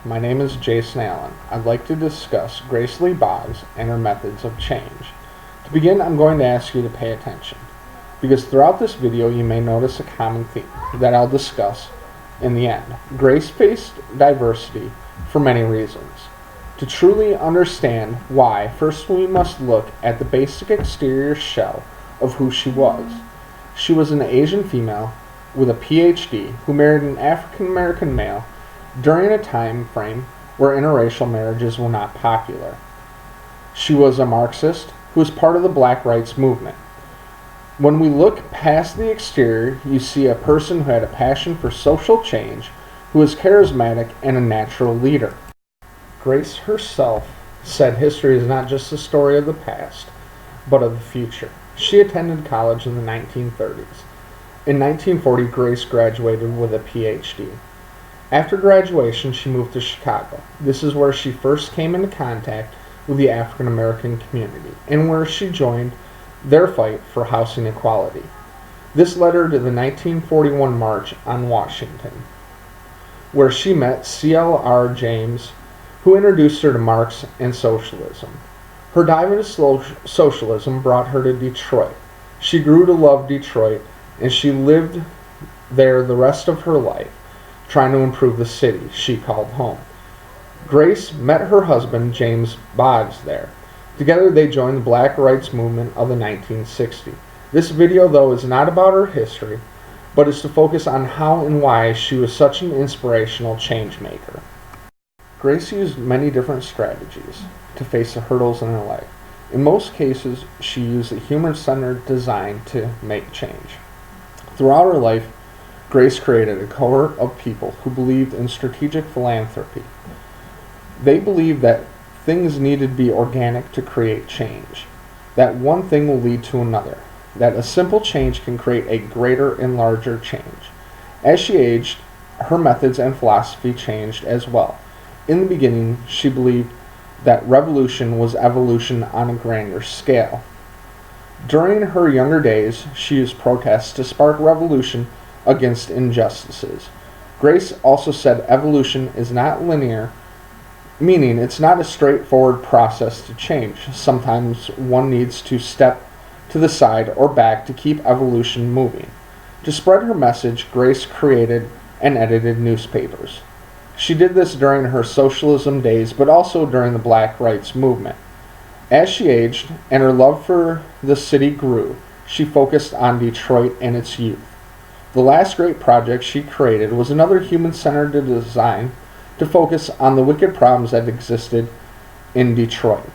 my name is Jason Allen. I'd like to discuss Grace Lee Boggs and her methods of change. To begin, I'm going to ask you to pay attention, because throughout this video you may notice a common theme that I'll discuss in the end. Grace faced diversity for many reasons. To truly understand why, first we must look at the basic exterior shell of who she was. She was an Asian female with a PhD who married an African American male during a time frame where interracial marriages were not popular. She was a Marxist who was part of the Black Rights Movement. When we look past the exterior, you see a person who had a passion for social change, who was charismatic and a natural leader. Grace herself said history is not just a story of the past, but of the future. She attended college in the 1930s. In 1940, Grace graduated with a PhD. After graduation, she moved to Chicago. This is where she first came into contact with the African American community, and where she joined their fight for housing equality. This led her to the 1941 March on Washington, where she met C.L.R. James, who introduced her to Marx and socialism. Her dive into socialism brought her to Detroit. She grew to love Detroit, and she lived there the rest of her life, trying to improve the city she called home. Grace met her husband, James Boggs, there. Together they joined the Black Rights Movement of the 1960s. This video, though, is not about her history, but is to focus on how and why she was such an inspirational change maker. Grace used many different strategies to face the hurdles in her life. In most cases, she used a human-centered design to make change. Throughout her life, Grace created a cohort of people who believed in strategic philanthropy. They believed that things needed to be organic to create change, that one thing will lead to another, that a simple change can create a greater and larger change. As she aged, her methods and philosophy changed as well. In the beginning, she believed that revolution was evolution on a grander scale. During her younger days, she used protests to spark revolution against injustices. Grace also said evolution is not linear, meaning it's not a straightforward process to change. Sometimes one needs to step to the side or back to keep evolution moving. To spread her message, Grace created and edited newspapers. She did this during her socialism days, but also during the Black Rights Movement. As she aged and her love for the city grew, she focused on Detroit and its youth. The last great project she created was another human-centered design to focus on the wicked problems that existed in Detroit.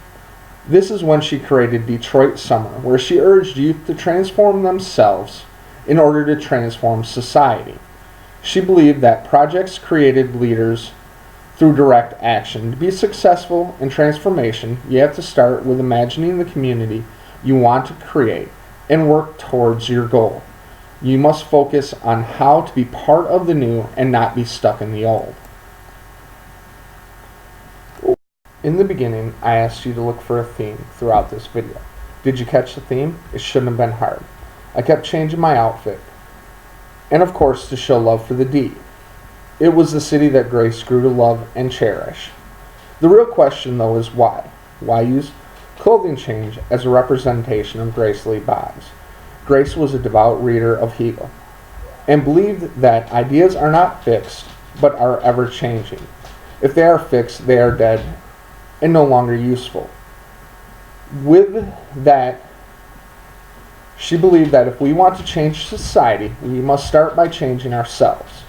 This is when she created Detroit Summer, where she urged youth to transform themselves in order to transform society. She believed that projects created leaders through direct action. To be successful in transformation, you have to start with imagining the community you want to create and work towards your goal. You must focus on how to be part of the new and not be stuck in the old. In the beginning, I asked you to look for a theme throughout this video. Did you catch the theme? It shouldn't have been hard. I kept changing my outfit, and of course to show love for the D. It was the city that Grace grew to love and cherish. The real question, though, is why? Why use clothing change as a representation of Grace Lee Boggs? Grace was a devout reader of Hegel and believed that ideas are not fixed but are ever-changing. If they are fixed, they are dead and no longer useful. With that, she believed that if we want to change society, we must start by changing ourselves.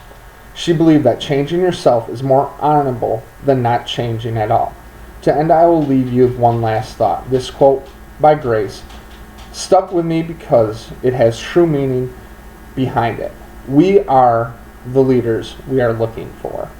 She believed that changing yourself is more honorable than not changing at all. To end, I will leave you with one last thought. This quote by Grace stuck with me because it has true meaning behind it. We are the leaders we are looking for.